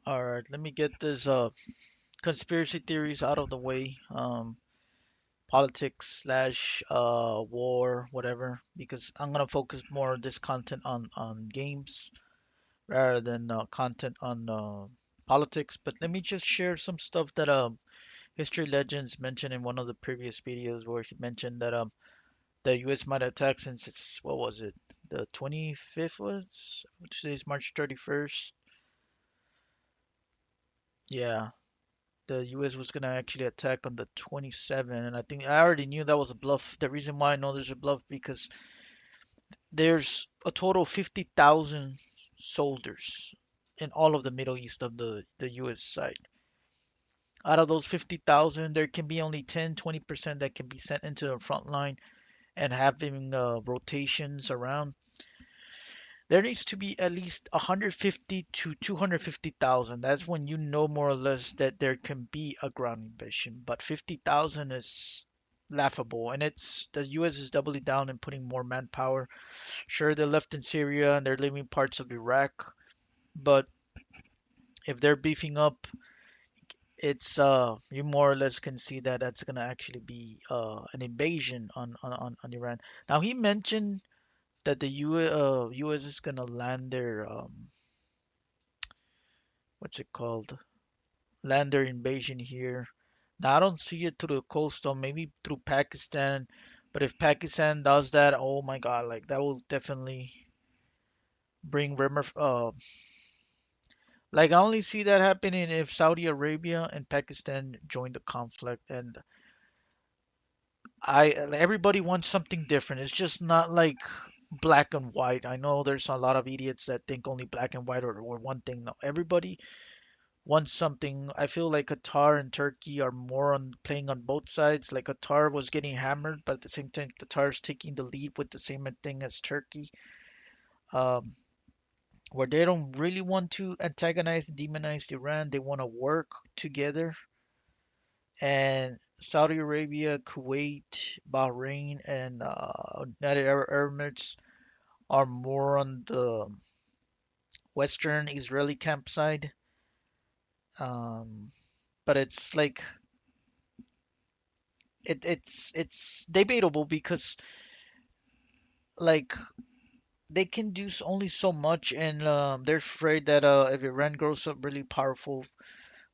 All right, let me get this conspiracy theories out of the way. Politics slash war, whatever, because I'm gonna focus more of this content on games rather than content on politics. But let me just share some stuff that History Legends mentioned in one of the previous videos where he mentioned that the U.S. might attack since it's what was it, the 25th was today's March 31st. Yeah, the US was gonna actually attack on the 27th, and I think I already knew that was a bluff. The reason why I know there's a bluff because there's a total of 50,000 soldiers in all of the Middle East of the US side. Out of those 50,000, there can be only 10-20% that can be sent into the front line and having rotations around. There needs to be at least 150 to 250,000. That's when you know more or less that there can be a ground invasion. But 50,000 is laughable, and it's the U.S. is doubling down and putting more manpower. Sure, they left in Syria and they're leaving parts of Iraq, but if they're beefing up, it's you more or less can see that that's gonna actually be an invasion on Iran. Now he mentioned that the U.S. is gonna land their what's it called? Land their invasion here. Now I don't see it through the coastal, maybe through Pakistan. But if Pakistan does that, oh my God, like that will definitely bring like I only see that happening if Saudi Arabia and Pakistan join the conflict, and everybody wants something different. It's just not like black and white. I know there's a lot of idiots that think only black and white or one thing. No, everybody wants something. I feel like Qatar and Turkey are more on playing on both sides. Like Qatar was getting hammered, but at the same time, Qatar's taking the lead with the same thing as Turkey, um, where they don't really want to antagonize and demonize Iran. They want to work together. And Saudi Arabia, Kuwait, Bahrain, and United Arab Emirates are more on the Western Israeli camp side. Um, but it's like it's debatable because like they can do only so much, and they're afraid that if Iran grows up really powerful,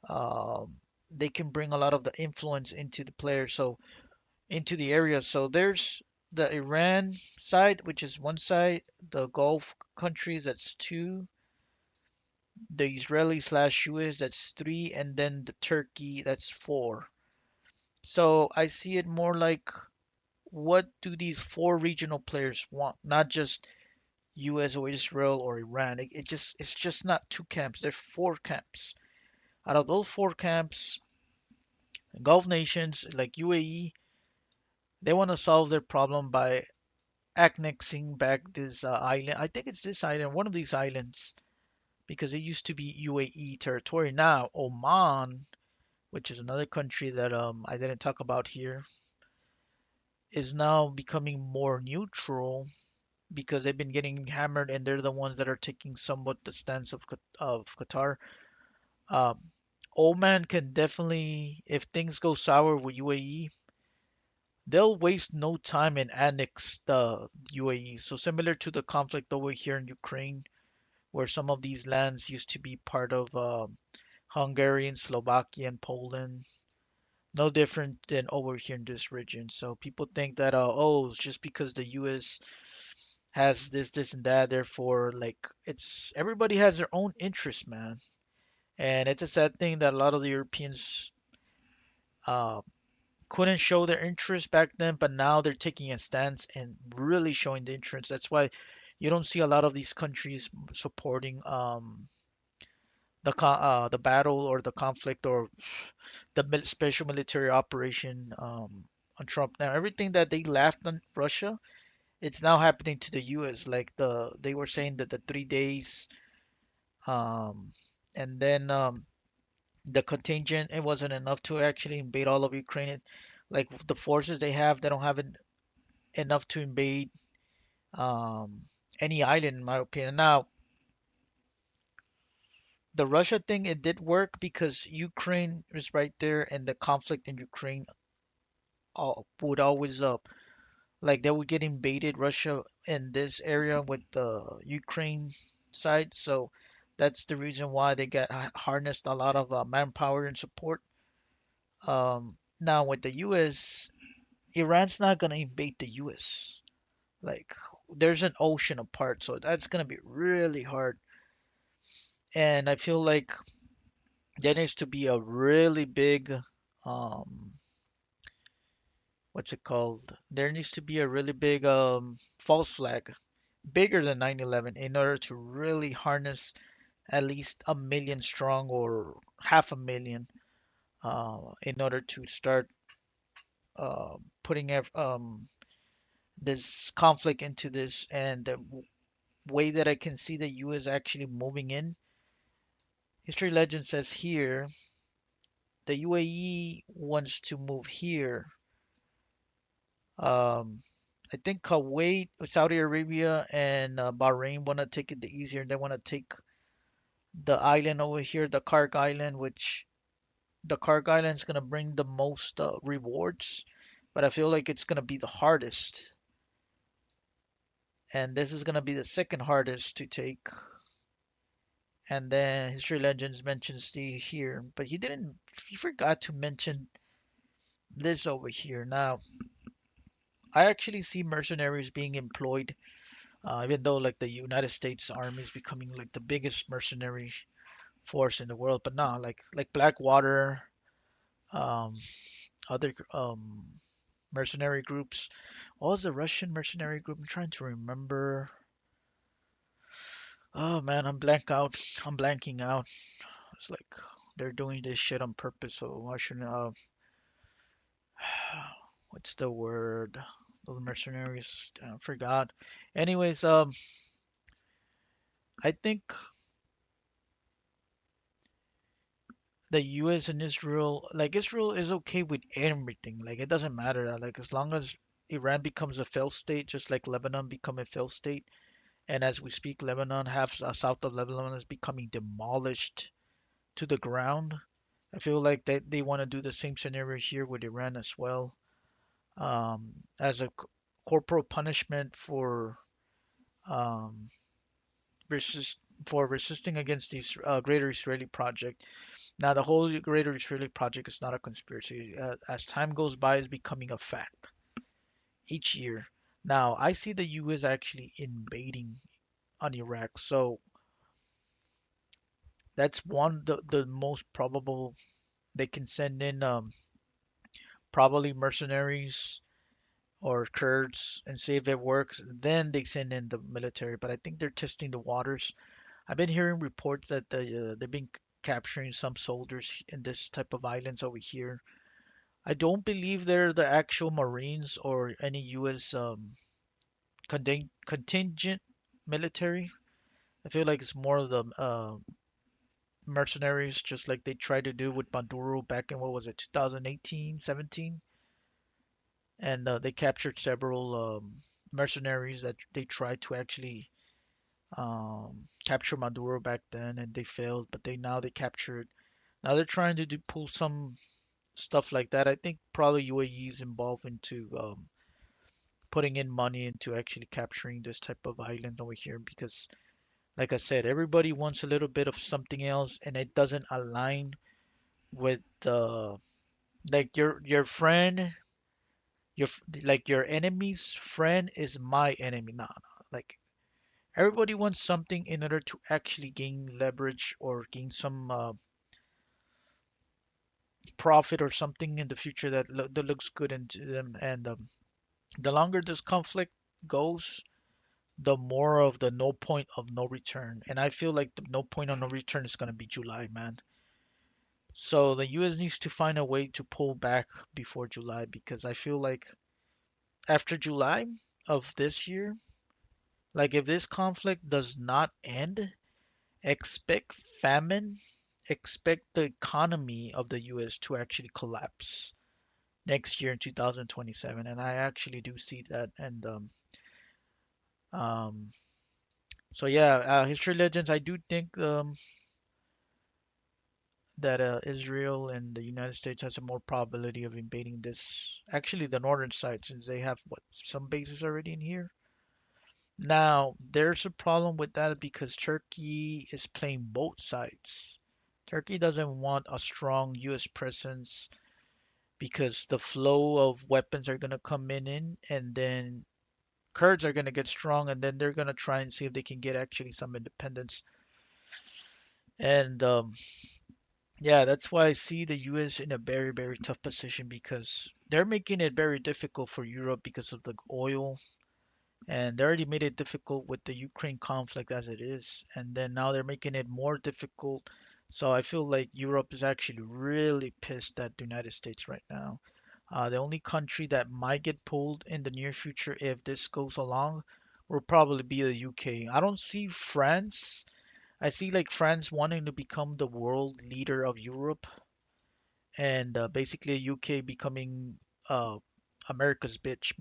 um, they can bring a lot of the influence into the player, so into the area. So there's the Iran side, which is one side, the Gulf countries, that's two, the Israeli slash US, that's three, and then the Turkey, that's four. So I see it more like what do these four regional players want? Not just US or Israel or Iran. It's just not two camps. There's four camps. Out of those four camps, Gulf nations like UAE, they want to solve their problem by annexing back this island. I think it's this island, one of these islands, because it used to be UAE territory. Now Oman, which is another country that I didn't talk about here, is now becoming more neutral because they've been getting hammered and they're the ones that are taking somewhat the stance of Qatar. Um, Oman can definitely, if things go sour with UAE, they'll waste no time and annex the UAE. So similar to the conflict over here in Ukraine, where some of these lands used to be part of Hungary and Slovakia and Poland. No different than over here in this region. So people think that oh, it's just because the U.S. has this, and that, therefore, like it's everybody has their own interest, man. And it's a sad thing that a lot of the Europeans uh, couldn't show their interest back then, but now they're taking a stance and really showing the interest. That's why you don't see a lot of these countries supporting the battle or the conflict or the special military operation on Trump. Now everything that they laughed on Russia, it's now happening to the U.S. Like they were saying that the 3 days, um, and then the contingent, it wasn't enough to actually invade all of Ukraine. Like the forces they have, they don't have enough to invade um, any island, in my opinion. Now, the Russia thing, it did work because Ukraine is right there, and the conflict in Ukraine would always like they would get invaded Russia in this area with the Ukraine side. So that's the reason why they got harnessed a lot of manpower and support. Now with the U.S., Iran's not gonna invade the U.S. Like there's an ocean apart, so that's gonna be really hard. And I feel like there needs to be a really big, um, what's it called? There needs to be a really big false flag, bigger than 9/11, in order to really harness at least 1 million strong or half a million, in order to start putting this conflict into this. And the way that I can see the U.S. actually moving in, History Legend says here, the UAE wants to move here. Um, I think Kuwait, Saudi Arabia, and Bahrain want to take it the easier. They want to take the island over here, the Karg Island, which the Karg Island is gonna bring the most rewards, but I feel like it's gonna be the hardest, and this is gonna be the second hardest to take. And then History Legends mentions the here, but he didn't. He forgot to mention this over here. Now, I actually see mercenaries being employed, even though like the United States Army is becoming like the biggest mercenary force in the world. But no, like Blackwater, um, other mercenary groups. What was the Russian mercenary group? I'm trying to remember. Oh man, I'm blanking out. It's like they're doing this shit on purpose, so I shouldn't. What's the word? The mercenaries. I forgot. Anyways, I think the U.S. and Israel, like Israel is okay with everything. Like it doesn't matter. Like as long as Iran becomes a failed state, just like Lebanon become a failed state. And as we speak, Lebanon, half south of Lebanon is becoming demolished to the ground. I feel like they want to do the same scenario here with Iran as well, as a corporal punishment um, resist for resisting against the Greater Israeli Project. Now, the whole Greater Israeli Project is not a conspiracy. As time goes by, it's becoming a fact each year. Now, I see the U.S. actually invading on Iraq, so that's one the most probable. They can send in probably mercenaries or Kurds and see if it works. Then they send in the military. But I think they're testing the waters. I've been hearing reports that they've been capturing some soldiers in this type of islands over here. I don't believe they're the actual Marines or any U.S. Contingent military. I feel like it's more of the mercenaries, just like they tried to do with Maduro back in what was it, 2018, 17, and they captured several mercenaries that they tried to actually capture Maduro back then, and they failed. But they captured. Now they're trying to pull some stuff like that. I think probably UAE is involved into putting in money into actually capturing this type of island over here because, like I said, everybody wants a little bit of something else, and it doesn't align with like your friend, like your enemy's friend is my enemy. No, no. Like everybody wants something in order to actually gain leverage or gain some profit or something in the future that looks good into them. And the longer this conflict goes, the more of the no point of no return. And I feel like the no point of no return is going to be July, man. So the US needs to find a way to pull back before July because I feel like after July of this year, like if this conflict does not end, expect famine, expect the economy of the US to actually collapse next year in 2027. And I actually do see that. And um, so yeah, History Legends, I do think that Israel and the United States has a more probability of invading this, actually the northern side, since they have what some bases already in here. Now, there's a problem with that because Turkey is playing both sides. Turkey doesn't want a strong US presence because the flow of weapons are going to come in, and then Kurds are going to get strong, and then they're going to try and see if they can get actually some independence. And yeah, that's why I see the US in a very, very tough position because they're making it very difficult for Europe because of the oil, and they already made it difficult with the Ukraine conflict as it is, and then now they're making it more difficult. So I feel like Europe is actually really pissed at the United States right now. The only country that might get pulled in the near future if this goes along will probably be the UK. I don't see France. I see like France wanting to become the world leader of Europe and basically UK becoming uh, America's bitch.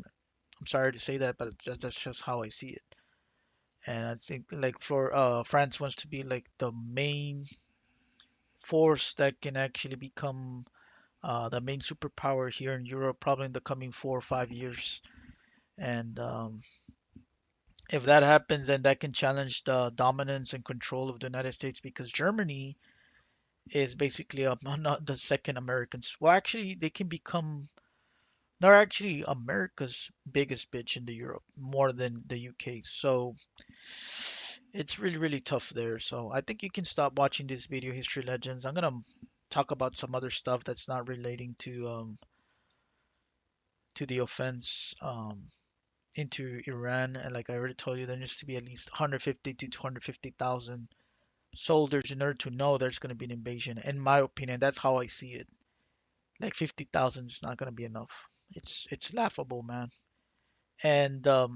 I'm sorry to say that, but that's just how I see it. And I think like for France wants to be like the main force that can actually become the main superpower here in Europe, probably in the coming 4 or 5 years. And if that happens, then that can challenge the dominance and control of the United States because Germany is basically not the second Americans. Well, actually, they can become. They're actually America's biggest bitch in the Europe, more than the UK. So it's really, really tough there. So I think you can stop watching this video, History Legends. I'm gonna talk about some other stuff that's not relating to the offense into Iran. And like I already told you, there needs to be at least 150 to 250,000 soldiers in order to know there's going to be an invasion. In my opinion, that's how I see it. Like 50,000 is not going to be enough. It's laughable, man. And the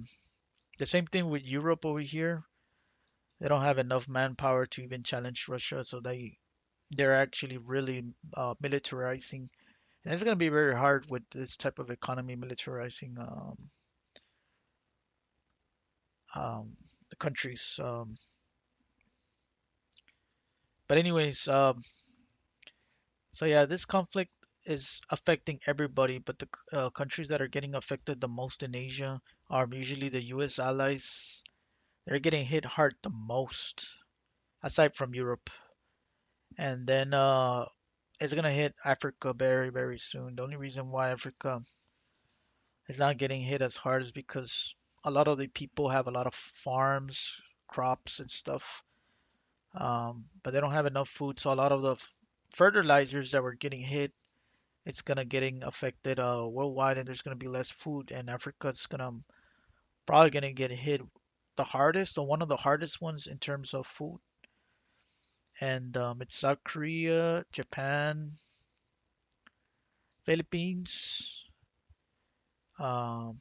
same thing with Europe over here. They don't have enough manpower to even challenge Russia, so they're actually really militarizing. And it's going to be very hard with this type of economy militarizing um, the countries. But anyways, so yeah, this conflict is affecting everybody, but the countries that are getting affected the most in Asia are usually the U.S. allies. They're getting hit hard the most, aside from Europe. And then it's gonna hit Africa very, very soon. The only reason why Africa is not getting hit as hard is because a lot of the people have a lot of farms, crops, and stuff, but they don't have enough food. So a lot of the fertilizers that were getting hit, it's gonna getting affected worldwide, and there's gonna be less food, and Africa's gonna probably gonna get hit the hardest, or one of the hardest ones in terms of food. And it's South Korea, Japan, Philippines. Um,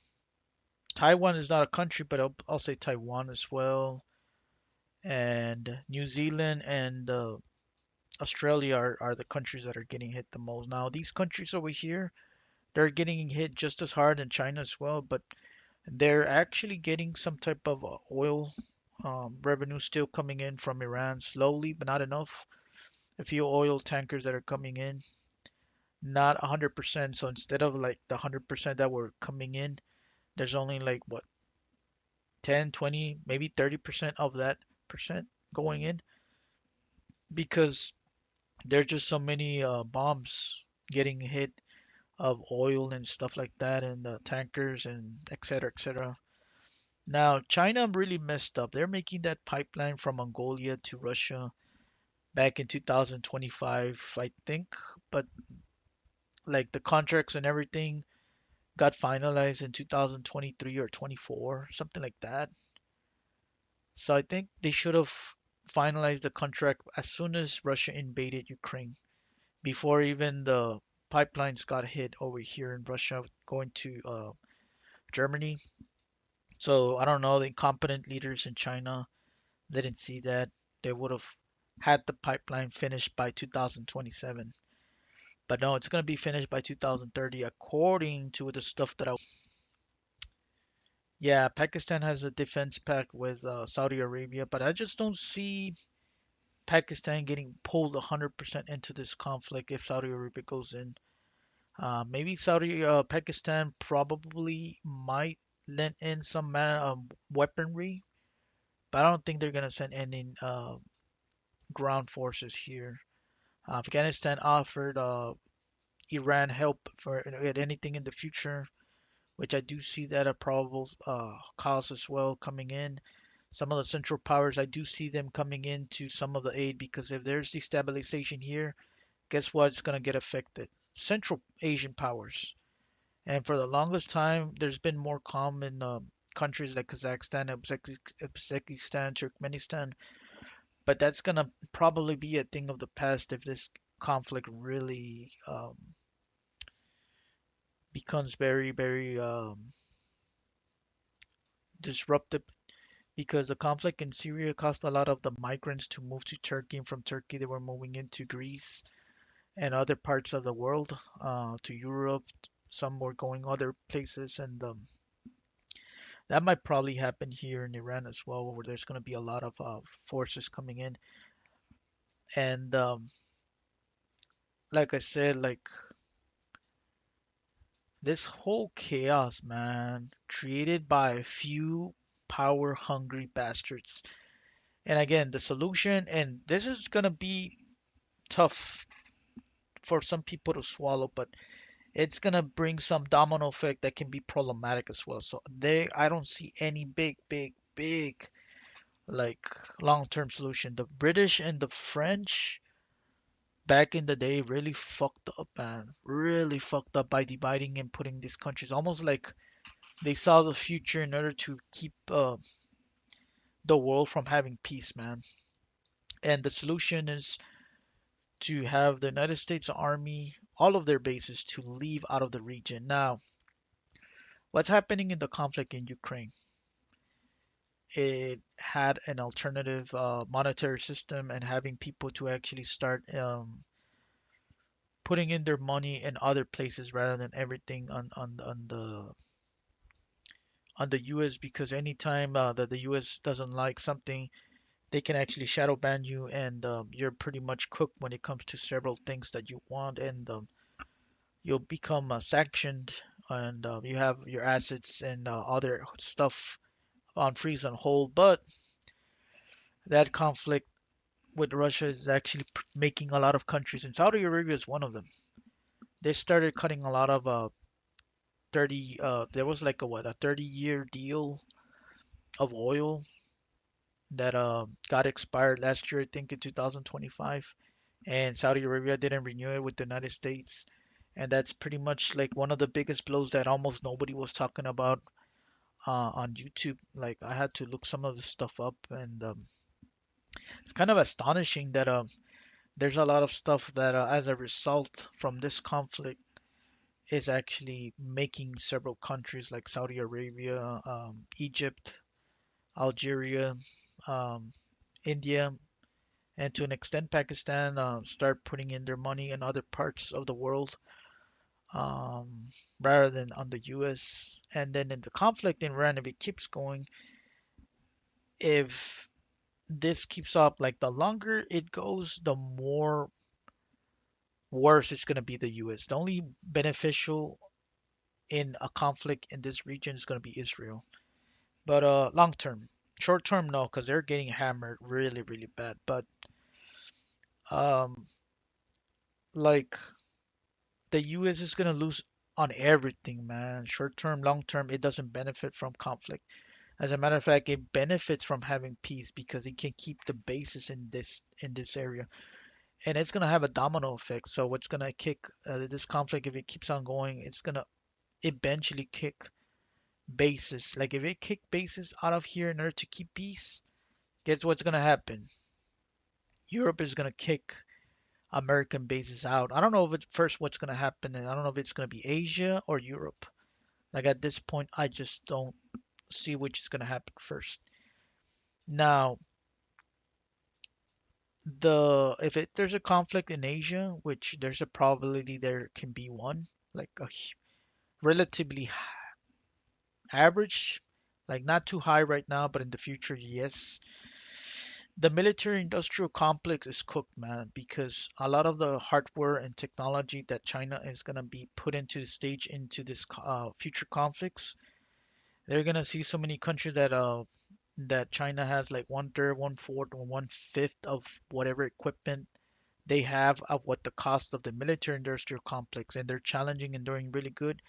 Taiwan is not a country, but I'll say Taiwan as well. And New Zealand and Australia are the countries that are getting hit the most. Now, these countries over here, they're getting hit just as hard in China as well, but they're actually getting some type of oil revenue still coming in from Iran slowly, but not enough. A few oil tankers that are coming in, not 100%. So instead of like the 100% that were coming in, there's only like what 10, 20, maybe 30% of that percent going in because there are just so many bombs getting hit of oil and stuff like that and the tankers and et cetera, et cetera. Now, China really messed up. They're making that pipeline from Mongolia to Russia back in 2025, I think, but like the contracts and everything got finalized in 2023 or 24, something like that. So I think they should have finalized the contract as soon as Russia invaded Ukraine, before even the pipelines got hit over here in Russia going to Germany. So I don't know, the incompetent leaders in China didn't see that. They would have had the pipeline finished by 2027. But no, it's going to be finished by 2030 according to the stuff that I. Yeah, Pakistan has a defense pact with Saudi Arabia, but I just don't see Pakistan getting pulled 100% into this conflict if Saudi Arabia goes in. Maybe Pakistan probably might lend in some weaponry, but I don't think they're gonna send any ground forces here. Afghanistan offered Iran help for anything in the future, which I do see that a probable cause as well coming in. Some of the Central Powers, I do see them coming into some of the aid because if there's destabilization here, guess what? It's going to get affected. Central Asian powers. And for the longest time, there's been more calm in countries like Kazakhstan, Uzbekistan, Turkmenistan. But that's going to probably be a thing of the past if this conflict really becomes very, very disruptive because the conflict in Syria caused a lot of the migrants to move to Turkey, and from Turkey they were moving into Greece and other parts of the world, to Europe. Some were going other places, and that might probably happen here in Iran as well, where there's going to be a lot of forces coming in. And like I said, like this whole chaos, man, created by a few power-hungry bastards. And again, the solution, and this is going to be tough for some people to swallow, but it's gonna bring some domino effect that can be problematic as well. So I don't see any big like long-term solution. The British and the French back in the day really fucked up, man. Really fucked up by dividing and putting these countries almost like they saw the future in order to keep the world from having peace, man. And the solution is to have the United States Army, all of their bases, to leave out of the region. Now, what's happening in the conflict in Ukraine? It had an alternative monetary system and having people to actually start putting in their money in other places rather than everything on the US because anytime that the US doesn't like something, they can actually shadow ban you and you're pretty much cooked when it comes to several things that you want and you'll become sanctioned and you have your assets and other stuff on freeze and hold. But that conflict with Russia is actually making a lot of countries, and Saudi Arabia is one of them. They started cutting a lot of 30. There was like a what a 30-year deal of oil that got expired last year, I think in 2025, and Saudi Arabia didn't renew it with the United States, and that's pretty much like one of the biggest blows that almost nobody was talking about on YouTube. Like I had to look some of this stuff up, and it's kind of astonishing that there's a lot of stuff that, as a result from this conflict, is actually making several countries like Saudi Arabia, Egypt, Algeria, um, India, and to an extent Pakistan start putting in their money in other parts of the world um, rather than on the U.S. And then in the conflict in Iran, if it keeps going, if this keeps up, like the longer it goes, the more worse it's going to be the U.S. The only beneficial in a conflict in this region is going to be Israel. But long term, short term, no, because they're getting hammered really, really bad. But um, like the U.S. is going to lose on everything, man. Short term, long term, it doesn't benefit from conflict. As a matter of fact, it benefits from having peace because it can keep the bases in this area, and it's gonna have a domino effect. So what's gonna kick this conflict if it keeps on going? It's gonna eventually kick bases. Like if it kick bases out of here in order to keep peace, guess what's gonna happen? Europe is gonna kick American bases out. I don't know if it's first what's gonna happen, and I don't know if it's gonna be Asia or Europe. Like at this point, I just don't see which is gonna happen first. Now, there's a conflict in Asia, which there's a probability there can be one, like a relatively average, like not too high right now, but in the future, yes. The military industrial complex is cooked, man, because a lot of the hardware and technology that China is going to be put into the stage into this future conflicts, they're going to see so many countries that China has like one third, one fourth, or one fifth of whatever equipment they have of what the cost of the military industrial complex, and they're challenging and doing really good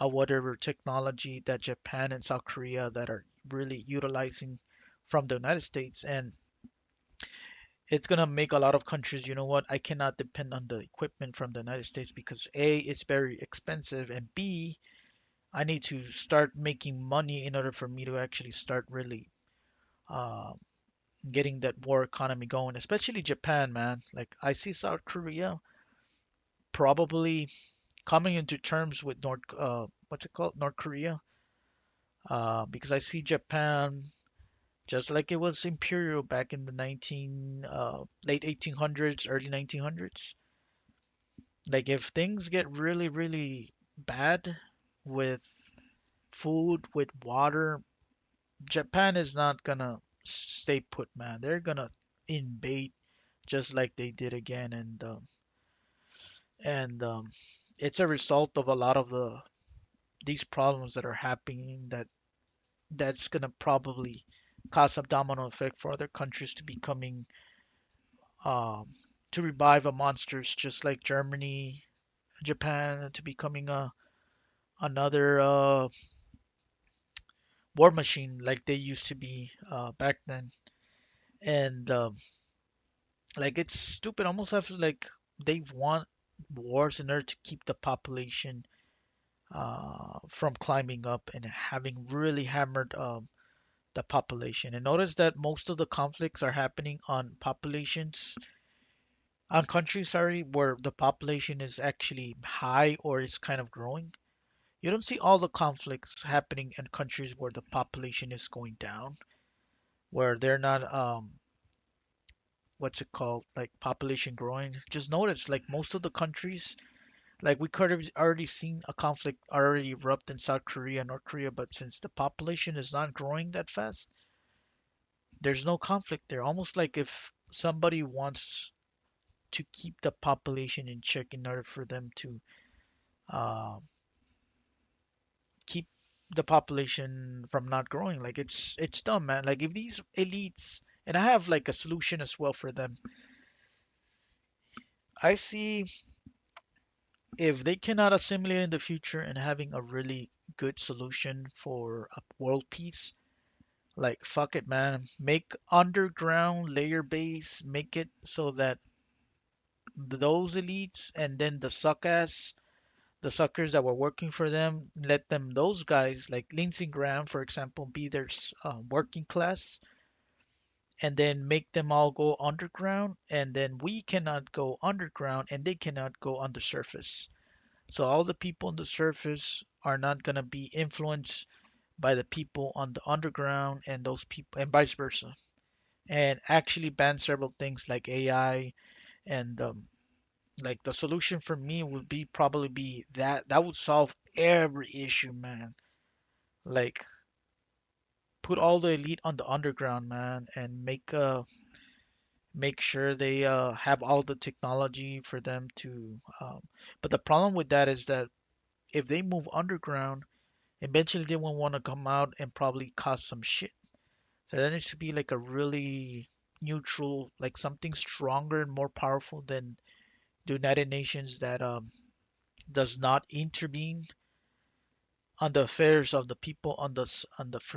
whatever technology that Japan and South Korea that are really utilizing from the United States. And it's gonna make a lot of countries, you know what, I cannot depend on the equipment from the United States because A, it's very expensive, and B, I need to start making money in order for me to actually start really uh, getting that war economy going, especially Japan, man. Like I see South Korea probably coming into terms with what's it called, North Korea, because I see Japan just like it was imperial back in the late 1800s, early 1900s. Like if things get really, really bad with food, with water, Japan is not gonna stay put, man. They're gonna invade just like they did again, and it's a result of a lot of these problems that are happening that's gonna probably cause a domino effect for other countries to becoming um to revive a monsters just like Germany, Japan to becoming a another war machine like they used to be back then. And like it's stupid. Almost have like they want wars in order to keep the population from climbing up and having really hammered the population. And notice that most of the conflicts are happening on populations, on countries, sorry, where the population is actually high or it's kind of growing. You don't see all the conflicts happening in countries where the population is going down, where they're not what's it called, like population growing. Just notice like most of the countries, like we could have already seen a conflict already erupt in South Korea, North Korea, but since the population is not growing that fast, there's no conflict there. Almost like if somebody wants to keep the population in check in order for them to uh, keep the population from not growing. Like it's dumb, man. Like if these elites, and I have like a solution as well for them. I see if they cannot assimilate in the future and having a really good solution for a world peace, like fuck it, man. Make underground layer base, make it so that those elites and then the suckers that were working for them, let them, those guys like Lindsey Graham, for example, be their working class, and then make them all go underground, and then we cannot go underground and they cannot go on the surface. So all the people on the surface are not going to be influenced by the people on the underground, and those people, and vice versa. And actually ban several things like AI, and like the solution for me would be probably be that would solve every issue, man. Like put all the elite on the underground, man, and make sure they have all the technology for them to but the problem with that is that if they move underground, eventually they won't want to come out and probably cause some shit. So there needs to be like a really neutral, like something stronger and more powerful than the United Nations that does not intervene on the affairs of the people on the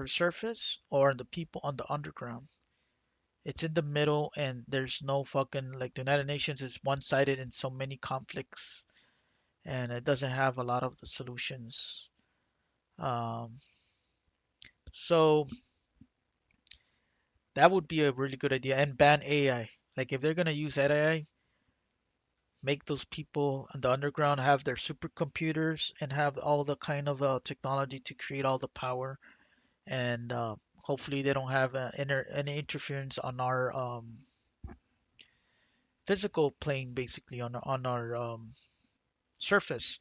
surface or on the people on the underground. It's in the middle, and there's no fucking, like the United Nations is one-sided in so many conflicts, and it doesn't have a lot of the solutions. Um, so that would be a really good idea, and ban AI. Like if they're gonna use AI, make those people on the underground have their supercomputers and have all the kind of technology to create all the power, and hopefully they don't have any interference on our physical plane, basically on our surface,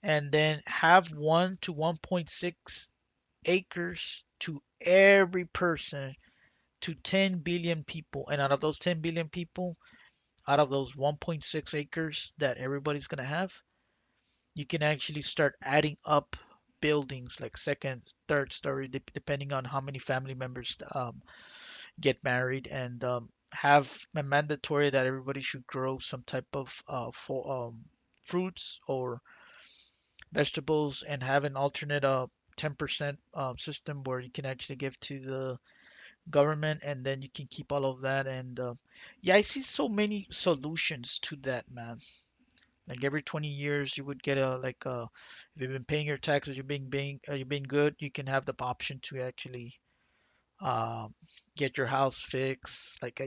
and then have 1 to 1.6 acres to every person to 10 billion people, and out of those 10 billion people, out of those 1.6 acres that everybody's gonna have, you can actually start adding up buildings like second, third story, depending on how many family members get married, and have a mandatory that everybody should grow some type of fruits or vegetables, and have an alternate 10% system where you can actually give to the government, and then you can keep all of that. And yeah, I see so many solutions to that, man. Like every 20 years, you would get a like if you've been paying your taxes, you're being good, you can have the option to actually um, get your house fixed. Like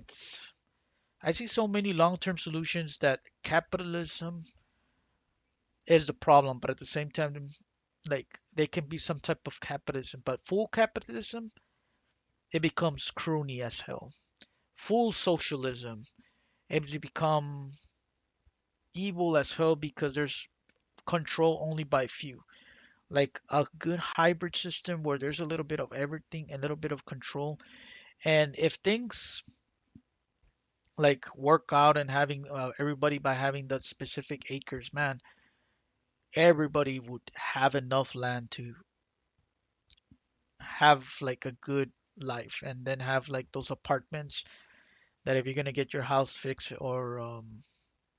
I see so many long-term solutions that capitalism is the problem, but at the same time, like there can be some type of capitalism, but full capitalism, it becomes crony as hell. Full socialism, it become evil as hell because there's control only by few. Like a good hybrid system where there's a little bit of everything, a little bit of control. And if things like work out and having everybody by having that specific acres, man, everybody would have enough land to have like a good life, and then have like those apartments that if you're gonna get your house fixed or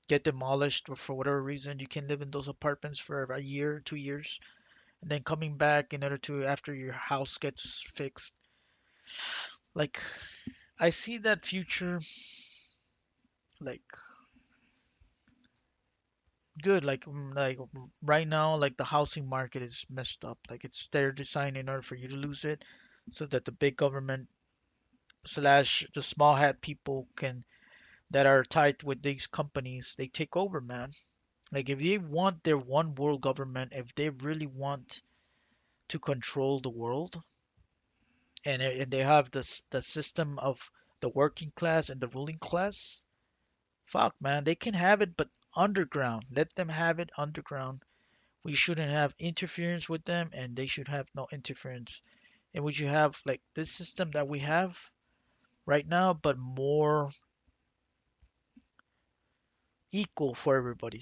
get demolished or for whatever reason, you can live in those apartments for a year, 2 years, and then coming back in order to after your house gets fixed. Like I see that future like good. Like right now, like the housing market is messed up. Like it's they're designed in order for you to lose it, so that the big government slash the small hat people can that are tied with these companies, they take over, man. Like if they want their one world government, if they really want to control the world, and they have the system of the working class and the ruling class, fuck, man, they can have it, but underground. Let them have it underground. We shouldn't have interference with them, and they should have no interference. And we should have like this system that we have right now, but more equal for everybody.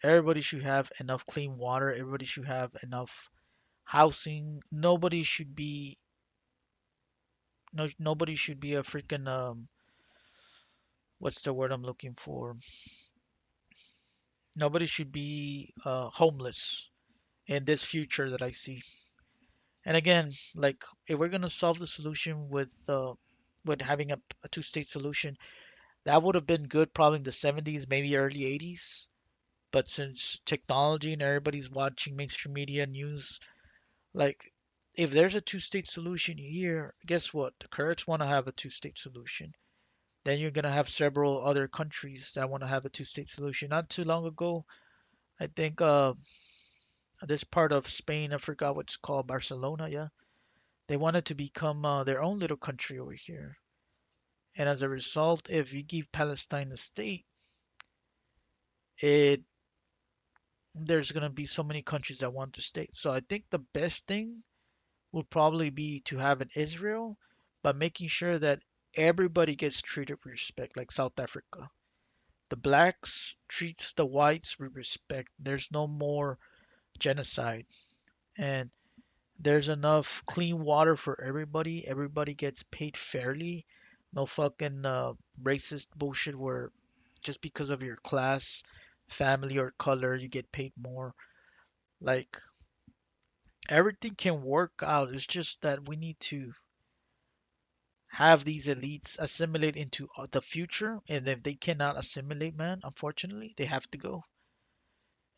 Everybody should have enough clean water. Everybody should have enough housing. Nobody should be no nobody should be a freaking what's the word I'm looking for? Nobody should be homeless in this future that I see. And again, like if we're gonna solve the solution with having a two-state solution, that would have been good probably in the 70s, maybe early 80s. But since technology and everybody's watching mainstream media news, like if there's a two-state solution here, guess what? The Kurds want to have a two-state solution. Then you're gonna have several other countries that want to have a two-state solution. Not too long ago, I think this part of Spain, I forgot what's called, Barcelona, yeah. They wanted to become their own little country over here. And as a result, if you give Palestine a state, it there's gonna be so many countries that want the state. So I think the best thing would probably be to have an Israel, but making sure that everybody gets treated with respect, like South Africa. The blacks treats the whites with respect. There's no more genocide, and there's enough clean water for everybody. Everybody gets paid fairly. No fucking racist bullshit where just because of your class, family, or color, you get paid more. Like everything can work out. It's just that we need to have these elites assimilate into the future, and if they cannot assimilate, man, unfortunately, they have to go.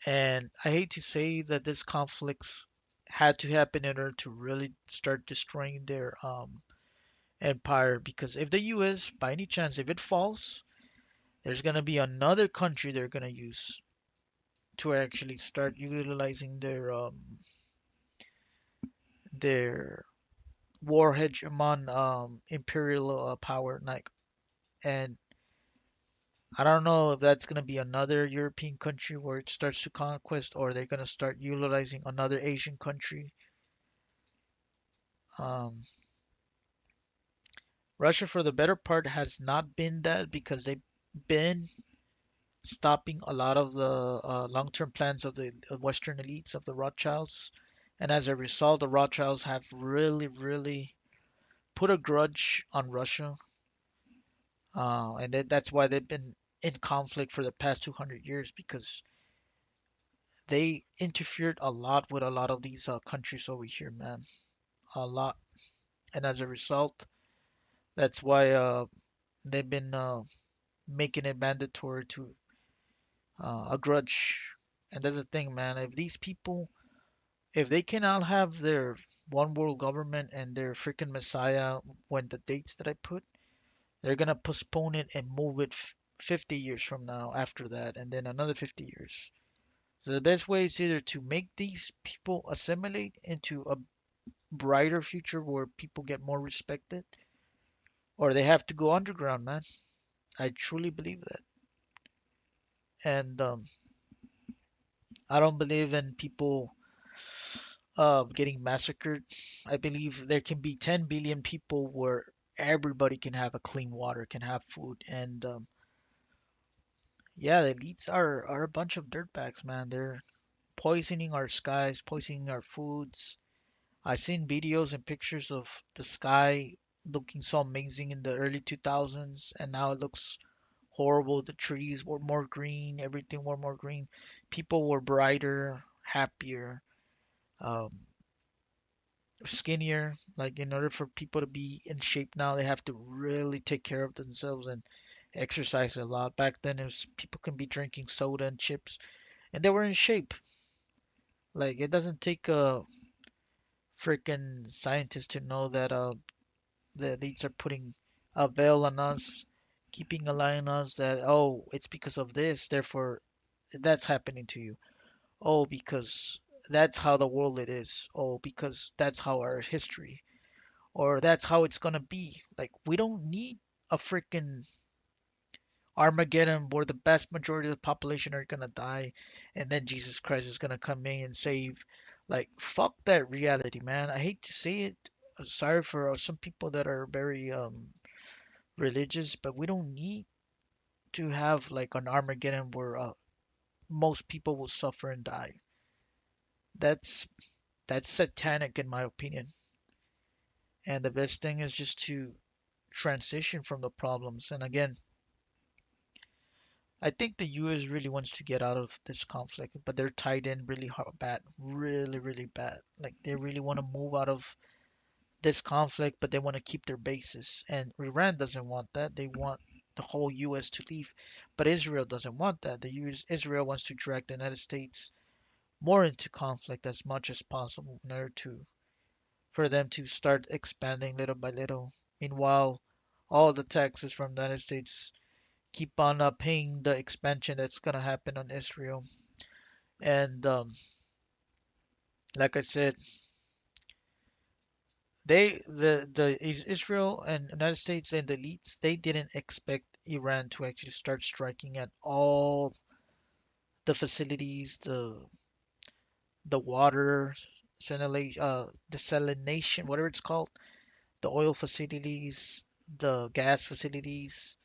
And I hate to say that this conflicts had to happen in order to really start destroying their empire, because if the US, by any chance, if it falls, there's gonna be another country they're gonna use to actually start utilizing their war hegemon imperial power, like. And I don't know if that's gonna be another European country where it starts to conquest, or they're gonna start utilizing another Asian country. Um, Russia, for the better part, has not been that because they've been stopping a lot of the long-term plans of the Western elites of the Rothschilds. And as a result, the Rothschilds have really, really put a grudge on Russia. And that's why they've been in conflict for the past 200 years because they interfered a lot with a lot of these countries over here, man. A lot. And as a result, that's why they've been making it mandatory to a grudge. And that's the thing, man. If these people, if they cannot have their one world government and their freaking messiah when the dates that I put, they're gonna postpone it and move it 50 years from now after that, and then another 50 years. So the best way is either to make these people assimilate into a brighter future where people get more respected, or they have to go underground, man. I truly believe that. And I don't believe in people getting massacred. I believe there can be 10 billion people where everybody can have a clean water, can have food, and yeah, the elites are a bunch of dirtbags, man. They're poisoning our skies, poisoning our foods. I've seen videos and pictures of the sky looking so amazing in the early 2000s, and now it looks horrible. The trees were more green, everything were more green. People were brighter, happier. Um, Skinnier. Like in order for people to be in shape now, they have to really take care of themselves and exercise a lot. Back then, it was people can be drinking soda and chips, and they were in shape. Like it doesn't take a freaking scientist to know that the elites are putting a veil on us, keeping a lie on us that oh, it's because of this, therefore that's happening to you. Oh, because that's how the world it is. Oh, because that's how our history or that's how it's gonna be. Like we don't need a freaking Armageddon where the vast majority of the population are gonna die, and then Jesus Christ is gonna come in and save. Like fuck that reality, man. I hate to say it. Sorry for some people that are very religious, but we don't need to have like an Armageddon where most people will suffer and die. That's that's satanic in my opinion. And the best thing is just to transition from the problems. And again, I think the US really wants to get out of this conflict, but they're tied in really hard, bad, really, really bad. Like they really want to move out of this conflict, but they want to keep their bases. And Iran doesn't want that. They want the whole US to leave, but Israel doesn't want that. The US, Israel wants to drag the United States more into conflict as much as possible in order to for them to start expanding little by little. Meanwhile, all the taxes from the United States keep on paying the expansion that's gonna happen on Israel. And like I said, Israel and United States and the elites they didn't expect Iran to actually start striking at all the facilities, the water desalination, whatever it's called, the oil facilities, the gas facilities,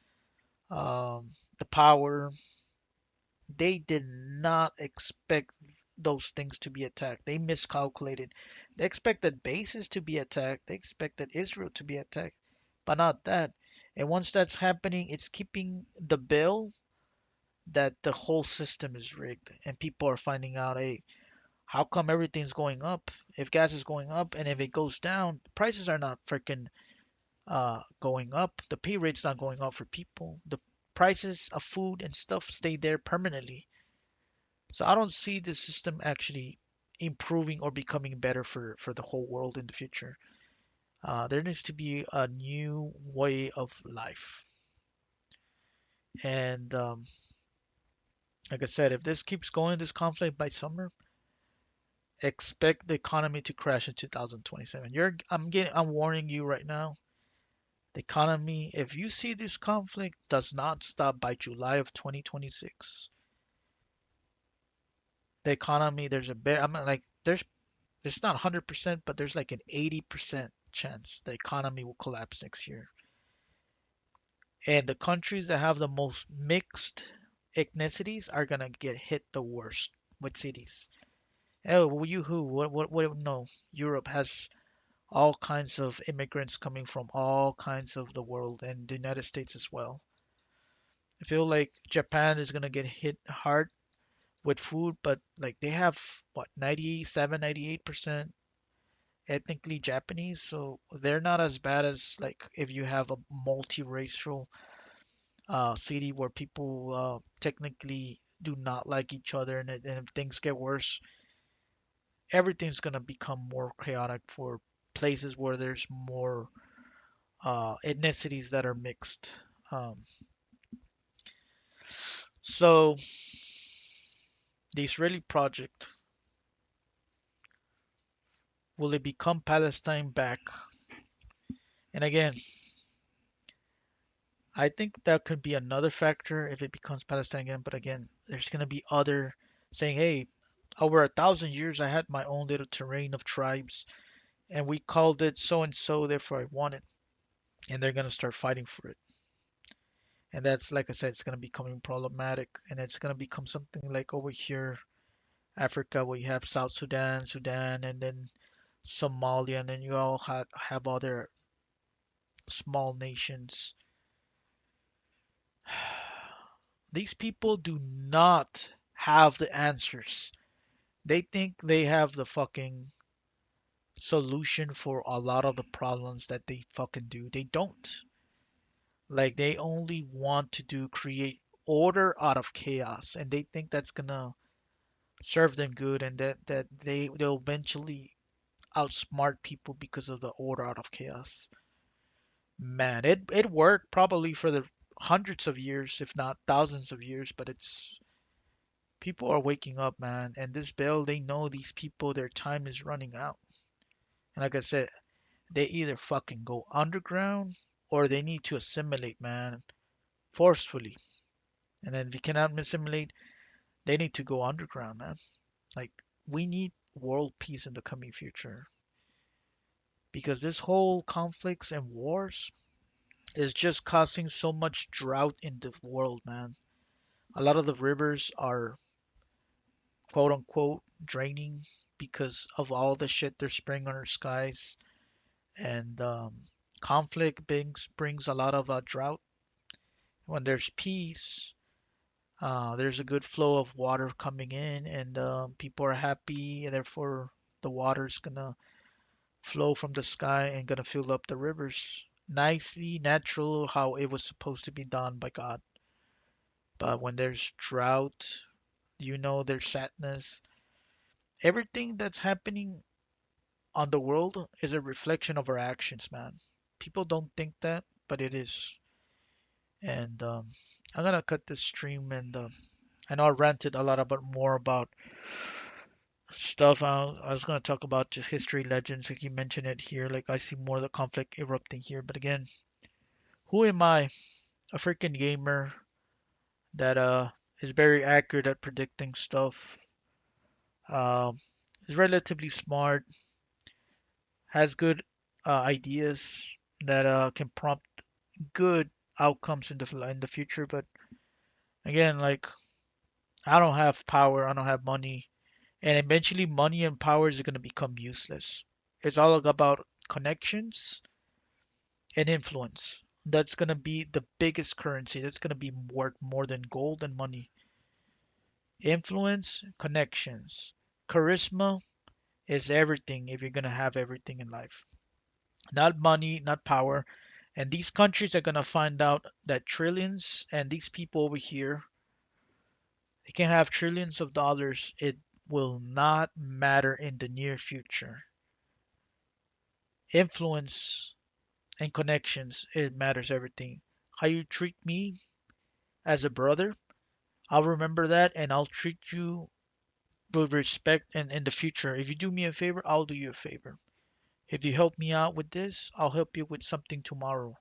the power. They did not expect those things to be attacked. They miscalculated. They expected bases to be attacked. They expected Israel to be attacked, but not that. And once that's happening, it's keeping the bill that the whole system is rigged. And people are finding out, hey, how come everything's going up? If gas is going up and if it goes down, prices are not freaking going up. The pay rate's not going up for people. The prices of food and stuff stay there permanently. So I don't see the system actually improving or becoming better for the whole world in the future. There needs to be a new way of life. And like I said, if this keeps going, this conflict by summer, expect the economy to crash in 2027. I'm warning you right now. The economy, if you see this conflict does not stop by July of 2026, the economy, there's a bear. I'm not like there's not 100%, but there's like an 80% chance the economy will collapse next year. And the countries that have the most mixed ethnicities are gonna get hit the worst with cities. Oh, well, you who? What? No, Europe has all kinds of immigrants coming from all kinds of the world and the United States as well. I feel like Japan is gonna get hit hard with food, but like they have what 97, 98% ethnically Japanese, so they're not as bad as like if you have a multiracial city where people technically do not like each other, and if things get worse, everything's gonna become more chaotic for places where there's more ethnicities that are mixed. Um, so the Israeli project, will it become Palestine back? And again, I think that could be another factor if it becomes Palestine again. But again, there's gonna be other saying, hey, over 1,000 years I had my own little terrain of tribes and we called it so and so, therefore I want it. And they're gonna start fighting for it. And that's like I said, it's gonna become problematic and it's gonna become something like over here, Africa, where you have South Sudan, Sudan, and then Somalia, and then you all have other small nations. These people do not have the answers. They think they have the fucking solution for a lot of the problems that they fucking do. They don't. Like they only want to do create order out of chaos and they think that's gonna serve them good and that they'll eventually outsmart people because of the order out of chaos. Man, it worked probably for the hundreds of years, if not thousands of years, but it's people are waking up, man. And this bill, they know these people, their time is running out. And like I said, they either fucking go underground or they need to assimilate, man, forcefully. And then if you cannot assimilate, they need to go underground, man. Like we need world peace in the coming future because this whole conflicts and wars is just causing so much drought in the world, man. A lot of the rivers are quote unquote draining because of all the shit they're spraying on our skies, and conflict brings a lot of drought. When there's peace, there's a good flow of water coming in, and people are happy, and therefore the water's gonna flow from the sky and gonna fill up the rivers. Nicely, natural, how it was supposed to be done by God. But when there's drought, there's sadness. Everything that's happening on the world is a reflection of our actions, man. People don't think that, but it is. And I'm gonna cut this stream, and I know I ranted a lot about more about stuff. I was gonna talk about just history legends, like you mentioned it here. Like I see more of the conflict erupting here, but again, who am I? A freaking gamer that is very accurate at predicting stuff. Um, is relatively smart, has good ideas that can prompt good outcomes in the future. But again, like I don't have power, I don't have money, and eventually money and powers are gonna become useless. It's all about connections and influence. That's gonna be the biggest currency. That's gonna be worth more than gold and money. Influence, connections, charisma is everything if you're gonna have everything in life. Not money, not power. And these countries are gonna find out that trillions and these people over here, they can have trillions of dollars. It will not matter in the near future. Influence and connections, it matters everything. How you treat me as a brother, I'll remember that and I'll treat you with respect and in the future. If you do me a favor, I'll do you a favor. If you help me out with this, I'll help you with something tomorrow.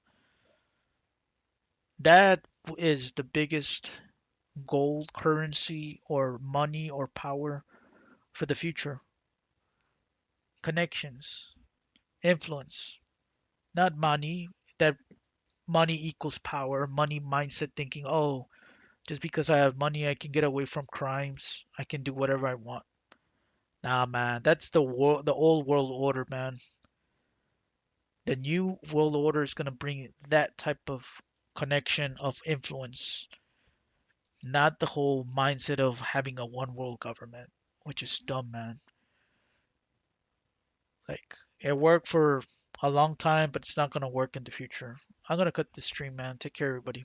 That is the biggest gold currency or money or power for the future. Connections, influence, not money. That money equals power, money mindset thinking, oh, just because I have money, I can get away from crimes. I can do whatever I want. Nah, man, that's the old world order, man. The new world order is gonna bring that type of connection of influence, not the whole mindset of having a one world government, which is dumb, man. Like it worked for a long time, but it's not gonna work in the future. I'm gonna cut this stream, man. Take care, everybody.